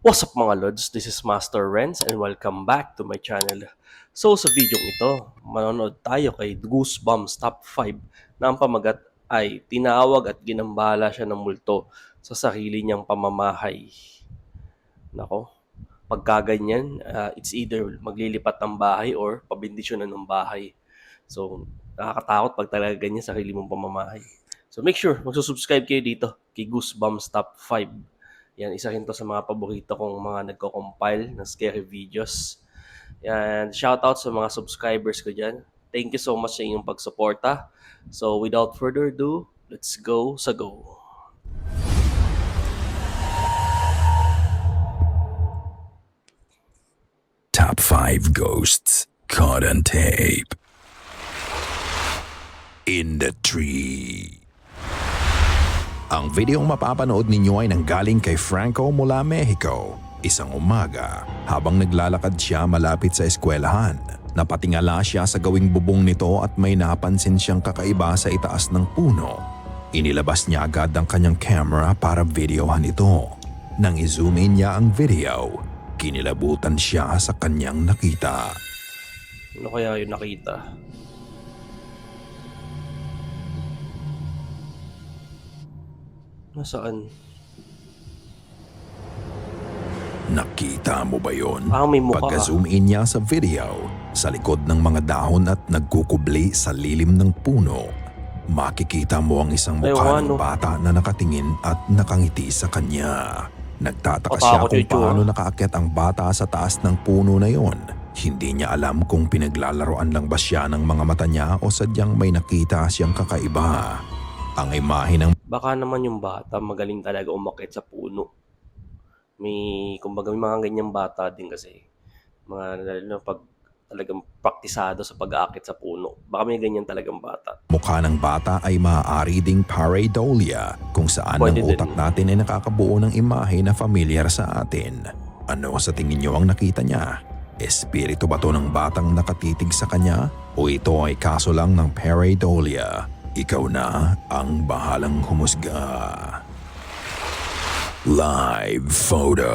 What's up mga Lods? This is Master Renz and welcome back to my channel. So sa video ito, manonood tayo kay Goosebumps Top 5 na ang pamagat ay tinawag at ginambala siya ng multo sa sarili niyang pamamahay. Nako, pagka ganyan, it's either maglilipat ng bahay or pabindisyonan ng bahay. So nakakatakot pag talaga ganyan sarili mong pamamahay. So make sure magsusubscribe kayo dito kay Goosebumps Top 5. Yan, isa rin to sa mga paborito kong mga nagko-compile ng scary videos. Yan, shoutout sa mga subscribers ko dyan. Thank you so much sa inyong pagsuporta. So without further ado, let's go sa go. Top 5 Ghosts Caught on Tape. In the Tree. Ang videong mapapanood ninyo ay nanggaling kay Franco mula Mexico. Isang umaga, habang naglalakad siya malapit sa eskwelahan, napatingala siya sa gawing bubong nito at may napansin siyang kakaiba sa itaas ng puno. Inilabas niya agad ang kanyang camera para videohan ito. Nang i-zoom in niya ang video, kinilabutan siya sa kanyang nakita. Ano kaya yung nakita? Nasaan? Nakita mo ba yon? Parang may mukha. Pagka-zoom in niya sa video, sa likod ng mga dahon at nagkukubli sa lilim ng puno, makikita mo ang isang mukha ng bata na nakatingin at nakangiti sa kanya. Nagtataka siya kung paano nakaakyat ang bata sa taas ng puno na yon. Hindi niya alam kung pinaglalaroan lang ba siya ng mga mata niya o sadyang may nakita siyang kakaiba. Ang imahe ng Baka naman yung bata magaling talaga umakyat sa puno. Kumbaga may mga ganyang bata din kasi. Mga lalo na pag talagang praktisado sa pag-aakit sa puno. Baka may ganyan talagang bata. mukha ng bata ay maaari ding pareidolia, kung saan ang utak natin ay nakakabuo ng imahe na familiar sa atin. Ano sa tingin niyo ang nakita niya? Espiritu ba to ng batang nakatitig sa kanya? O ito ay kaso lang ng pareidolia? Ikaw na ang bahalang humusga. Live photo.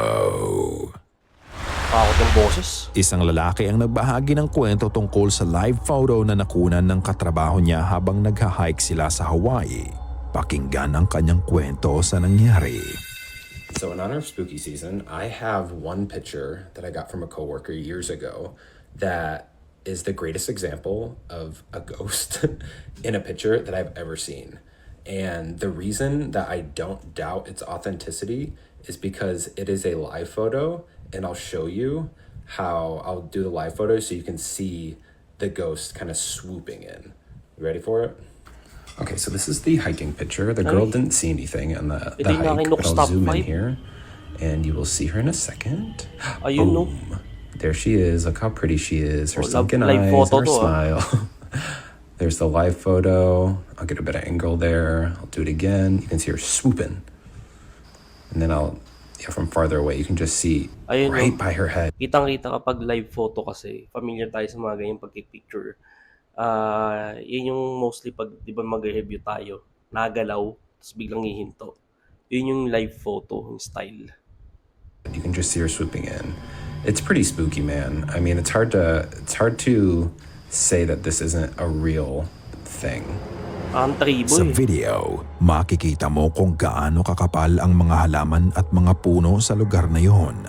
Takot ng boses. Isang lalaki ang nagbahagi ng kwento tungkol sa live photo na nakunan ng katrabaho niya habang nagha-hike sila sa Hawaii. Pakinggan ang kanyang kwento sa nangyari. So in honor of spooky season, I have one picture that I got from a coworker years ago that is the greatest example of a ghost in a picture that I've ever seen. And the reason that I don't doubt its authenticity is because it is a live photo, and I'll show you how I'll do the live photo so you can see the ghost kind of swooping in. You ready for it? Okay, so this is the hiking picture. The girl didn't see anything on the hike, but I'll zoom in here, and you will see her in a second. Boom. There she is. Look how pretty she is. Her sunken eyes, her smile. There's the live photo. I'll get a bit of angle there. I'll do it again. You can see her swooping. And then from farther away, you can just see right by her head. Kitang-kita kapag live photo kasi, familiar tayo sa mga ganyang pag-picture. Yun yung mostly pag, di ba mag-review tayo, nagalaw, tapos biglang hihinto. Yun yung live photo, yung style. You can just see her swooping in. It's pretty spooky, man. I mean, it's hard to say that this isn't a real thing. Sa video, makikita mo kung gaano kakapal ang mga halaman at mga puno sa lugar na yon.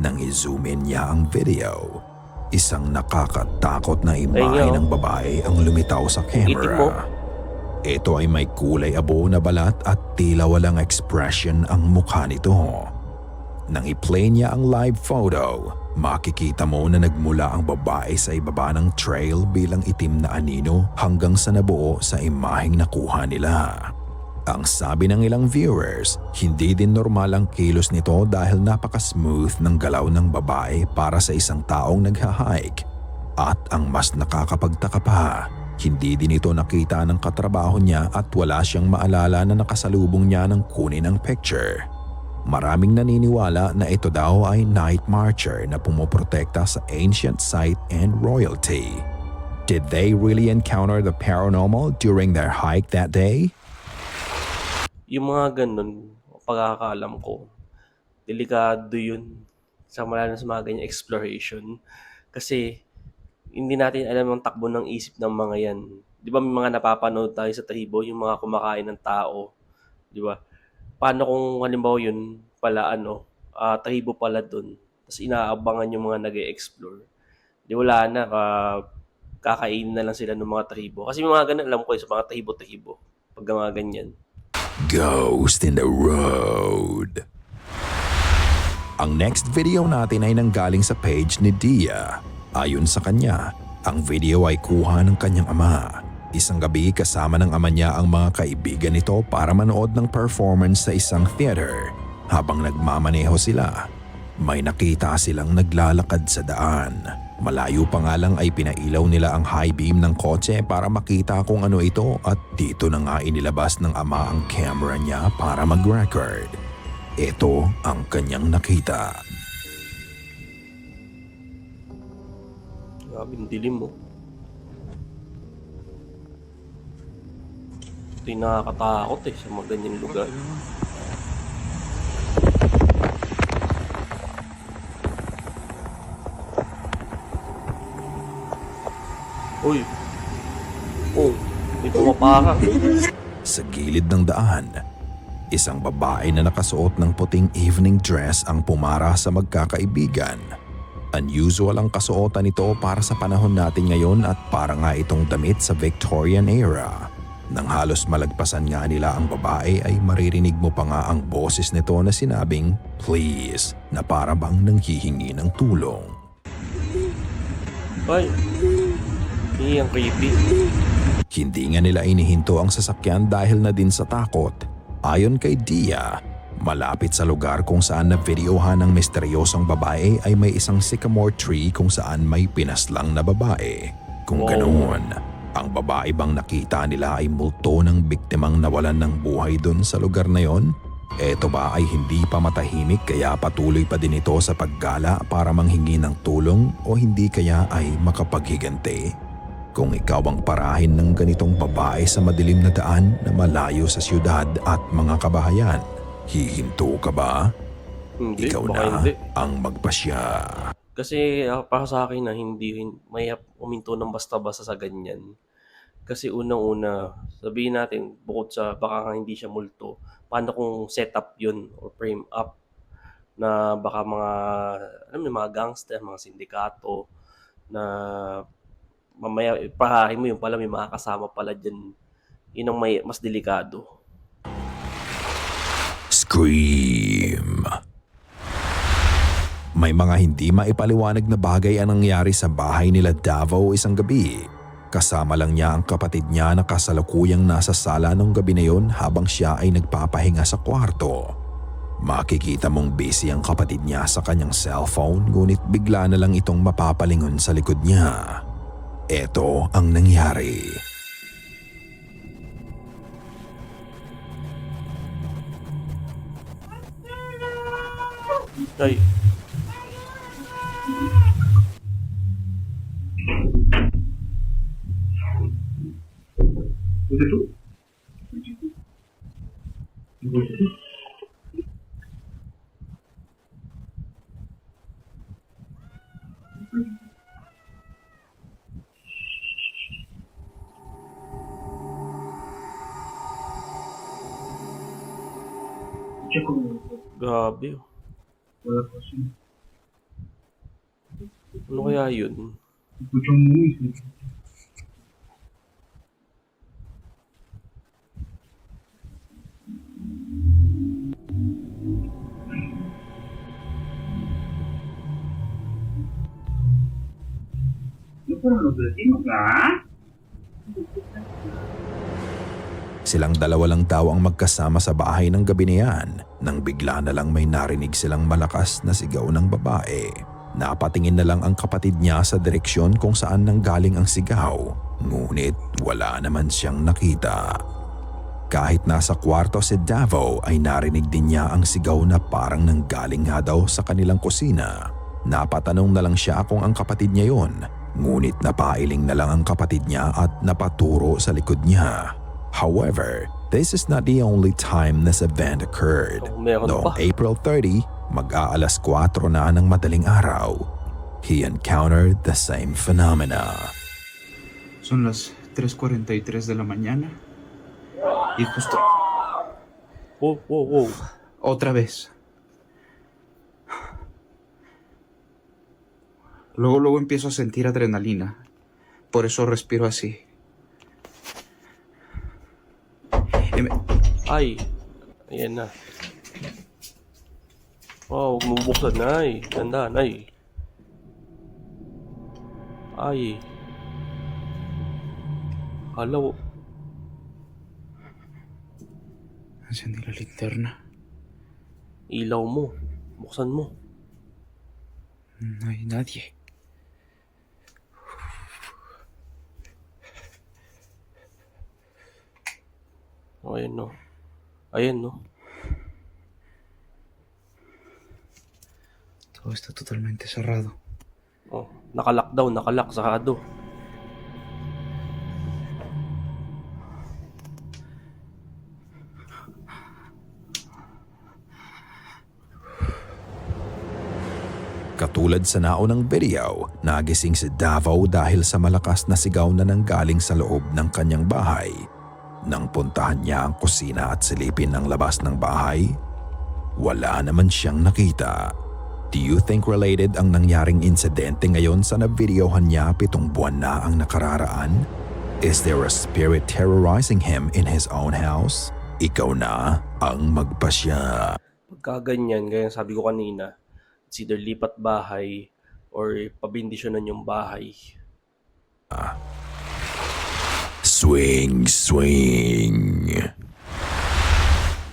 Nang i-zoom in niya ang video, isang nakakatakot na imahe ng babae ang lumitaw sa camera. Ito ay may kulay abo na balat at tila walang expression ang mukha nito. Nang i-play niya ang live photo, makikita mo na nagmula ang babae sa ibaba ng trail bilang itim na anino hanggang sa nabuo sa imaheng nakuha nila. Ang sabi ng ilang viewers, hindi din normal ang kilos nito dahil napaka-smooth ng galaw ng babae para sa isang taong nagha-hike. At ang mas nakakapagtaka pa, hindi din ito nakita ng katrabaho niya at wala siyang maalala na nakasalubong niya nang kunin ang picture. Maraming naniniwala na ito daw ay night marcher na pumoprotekta sa ancient site and royalty. Did they really encounter the paranormal during their hike that day? Yung mga ganun, pagkakaalam ko, delikado yun sa mga ganyan exploration. Kasi hindi natin alam ang takbo ng isip ng mga yan. Di ba may mga napapanood tayo sa tribo, yung mga kumakain ng tao, di ba? Paano kung halimbawa yun pala tribo pala dun, tapos inaabangan yung mga nag-e-explore. Di wala na, kakainin na lang sila ng mga tribo. Kasi may mga ganun, alam ko sa mga tribo-tribo, pag mga ganyan. Ghost in the Road. Ang next video natin ay nanggaling sa page ni Dia. Ayon sa kanya, ang video ay kuha ng kanyang ama. Isang gabi kasama ng ama niya ang mga kaibigan nito para manood ng performance sa isang theater. Habang nagmamaneho sila, may nakita silang naglalakad sa daan. Malayo pa nga lang ay pinailaw nila ang high beam ng kotse para makita kung ano ito at dito na nga inilabas ng ama ang camera niya para mag-record. Ito ang kanyang nakita. Grabe, ang dilim mo. Ito yung nakakatakot sa mga ganyang lugar. Uy! Oh, may pumapaka. Sa gilid ng daan, isang babae na nakasuot ng puting evening dress ang pumara sa magkakaibigan. Unusual ang kasuotan nito para sa panahon natin ngayon at para nga itong damit sa Victorian era. Nang halos malagpasan nga nila ang babae ay maririnig mo pa nga ang boses nito na sinabing please na para bang nanghihingi ng tulong. Ay! Ang creepy. Hindi nga nila inihinto ang sasakyan dahil na din sa takot. Ayon kay Dia, malapit sa lugar kung saan na-videohan ng misteryosong babae ay may isang sycamore tree kung saan may pinaslang na babae. Kung ganoon, ang babae bang nakita nila ay multo ng biktimang nawalan ng buhay dun sa lugar na yon? Eto ba ay hindi pa matahimik kaya patuloy pa din ito sa paggala para manghingi ng tulong o hindi kaya ay makapaghiganti? Kung ikaw ang parahin ng ganitong babae sa madilim na daan na malayo sa siyudad at mga kabahayan, hihinto ka ba? Hindi, Ikaw baka na hindi. ang magpasya. Kasi para sa akin na hindi may uminto ng basta-basta sa ganyan. Kasi unang-una, sabihin natin, bukod sa baka nga hindi siya multo, paano kung setup yun or frame up na baka mga gangster, mga sindikato na mamaya parahin mo yung pala may mga kasama pala dyan. Yun ang mas delikado. Scream. May mga hindi maipaliwanag na bagay ang nangyari sa bahay nila Davao isang gabi. Kasama lang niya ang kapatid niya na kasalukuyang nasa sala nung gabi na yon habang siya ay nagpapahinga sa kwarto. Makikita mong busy ang kapatid niya sa kanyang cellphone ngunit bigla na lang itong mapapalingon sa likod niya. Ito ang nangyari. Ay, grabe. Ano kaya yun? Silang dalawa lang daw ang magkasama sa bahay ng gabi na yan nang bigla na lang may narinig silang malakas na sigaw ng babae. Napatingin na lang ang kapatid niya sa direksyon kung saan nanggaling ang sigaw, ngunit wala naman siyang nakita. Kahit nasa kwarto si Davao ay narinig din niya ang sigaw na parang nanggaling nga daw sa kanilang kusina. Napatanong na lang siya kung ang kapatid niya yon, ngunit napailing na lang ang kapatid niya at napaturo sa likod niya. However, This is not the only time this event occurred. Oh, meron Noong pa. April 30, mag-aalas 4 na ng madaling araw, he encountered the same phenomena. Son las 3:43 de la mañana. Y justo Wow. otra vez. Luego empiezo a sentir adrenalina. Por eso respiro así. Y me- Ay. Ayan na. Wow, bubuksan na ay. Ganda na ay. Ay. Hala. Encendí la linterna. Ilaw mo. Buksan mo. No hay nadie. Oh, ayan no. Ayan no. Todo está totalmente cerrado. Oh, naka-lockdown, naka-lock, sarado. Katulad sa naunang video, nagising si Davao dahil sa malakas na sigaw na nanggaling sa loob ng kanyang bahay. Nang puntahan niya ang kusina at silipin ang labas ng bahay, wala naman siyang nakita. Do you think related ang nangyaring insidente ngayon sa navideohan niya 7 buwan na ang nakararaan? Is there a spirit terrorizing him in his own house? Ikaw na ang magpasya. Pagka ganyan, gaya ng sabi ko kanina, it's either lipat bahay or pabindisyonan yung bahay. Swing, swing.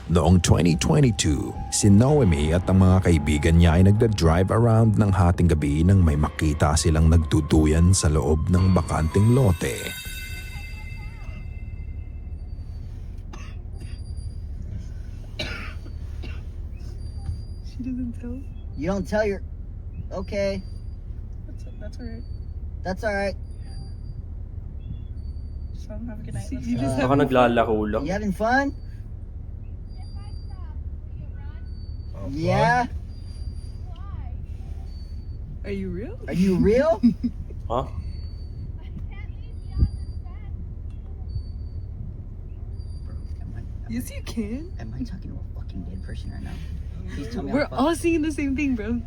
Noong 2022, si Noemi at ang mga kaibigan niya ay nagda-drive around ng hating gabi nang may makita silang nagduduyan sa loob ng bakanting lote. She doesn't tell. You don't tell your. Okay, That's alright. that's all right. Just have a good night. See, Let's you go. just Baka naglalaro lang. You having fun? Yeah. Are you real? Are you real? Ha? Yes, you can. Am I talking to a fucking dead person right now? Please tell me. We're I'm all seeing the same thing, bro.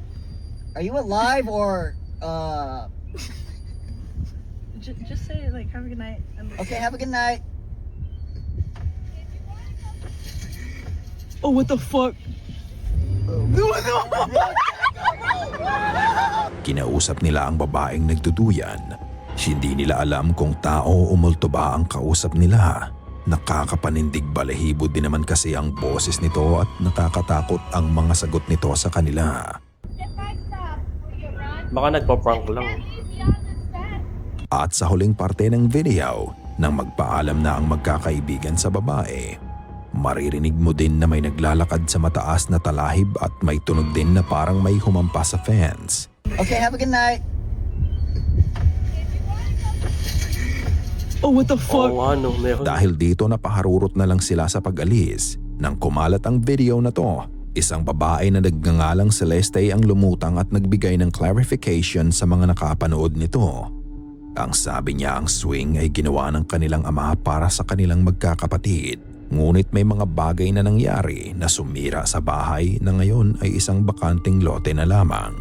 Are you alive or Just say like, have a good night. And let's Okay, go. have a good night. Oh, what the fuck? Kinausap nila ang babaeng nagduduyan. Hindi nila alam kung tao o multo ba ang kausap nila. Nakakapanindig balahibo din naman kasi ang boses nito at nakakatakot ang mga sagot nito sa kanila. Baka nagpa-prank lang. At sa huling parte ng video, nang magpaalam na ang magkakaibigan sa babae, maririnig mo din na may naglalakad sa mataas na talahib at may tunog din na parang may humampas sa fence. Okay, have a good night. Oh, what the fuck? Oo, ano, meron. Dahil dito napaharurot na lang sila sa pag-alis. Nang kumalat ang video na to, isang babae na nagngangalang Celeste ang lumutang at nagbigay ng clarification sa mga nakapanood nito. Ang sabi niya ang swing ay ginawa ng kanilang ama para sa kanilang magkakapatid. Ngunit may mga bagay na nangyari na sumira sa bahay na ngayon ay isang bakanting lote na lamang.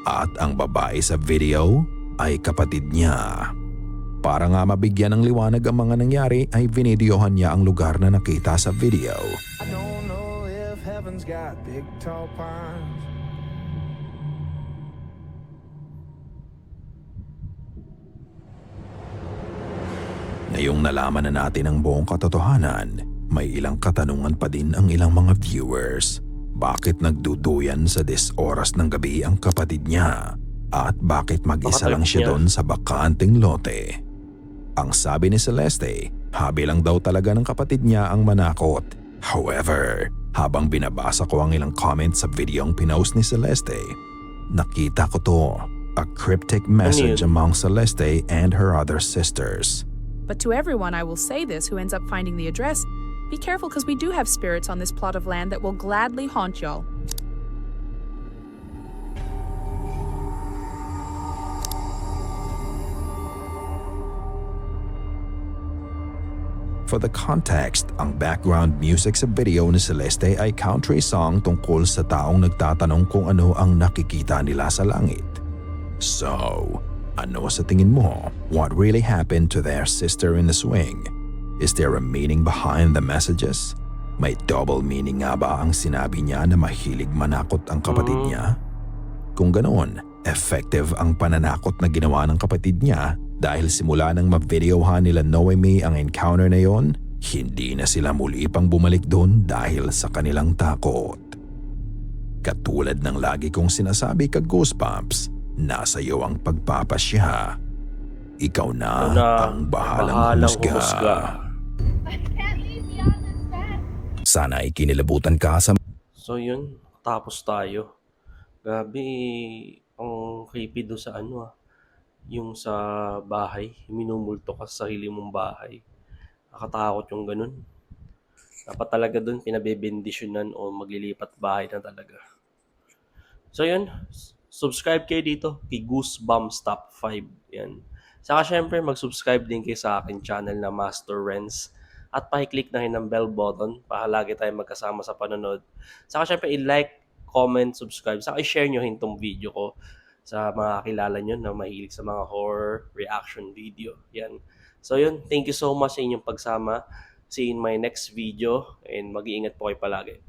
At ang babae sa video ay kapatid niya. Para nga mabigyan ng liwanag ang mga nangyari ay vinidyohan niya ang lugar na nakita sa video. I don't know if heaven's got big tall pines. Ngayong nalaman na natin ang buong katotohanan, may ilang katanungan pa din ang ilang mga viewers. Bakit nagduduyan sa 10 oras ng gabi ang kapatid niya? At bakit mag-isa Baka lang trip siya niya. doon sa bakanting lote? Ang sabi ni Celeste, habi lang daw talaga ng kapatid niya ang manakot. However, habang binabasa ko ang ilang comments sa videong pinost ni Celeste, nakita ko to, a cryptic message yun? among Celeste and her other sisters. But to everyone I will say this who ends up finding the address, Be careful because we do have spirits on this plot of land that will gladly haunt y'all. For the context, ang background music sa video ni Celeste ay country song tungkol sa taong nagtatanong kung ano ang nakikita nila sa langit. So, ano sa tingin mo? What really happened to their sister in the swing? Is there a meaning behind the messages? May double meaning nga ba ang sinabi niya na mahilig manakot ang kapatid niya? Kung ganoon, effective ang pananakot na ginawa ng kapatid niya dahil simula nang ma-videohan nila Noemi ang encounter na yon, hindi na sila muli pang bumalik doon dahil sa kanilang takot. Katulad ng lagi kong sinasabi ka Goosebumps, nasa iyo ang pagpapasya. Ikaw na ang bahalang husga. Sana ay kinilabutan ka sa So yun, tapos tayo. Grabe, ang creepy doon sa yung sa bahay, minumulto ka sa sarili mong bahay. Nakatakot yung ganun. Dapat talaga doon pinabebendisyonan o maglilipat bahay na talaga. So yun, subscribe kayo dito kay Goosebumps Top 5. Yan. Saka syempre mag-subscribe din kayo sa akin channel na Master Renz. At pakiclick na rin ng bell button para lagi tayo magkasama sa panonood. Saka syempre i-like, comment, subscribe. Saka i-share nyo rin tong video ko sa mga kakilala nyo na mahilig sa mga horror reaction video. Yan. So yun, thank you so much sa inyong pagsama. See you in my next video and mag-iingat po kayo palagi.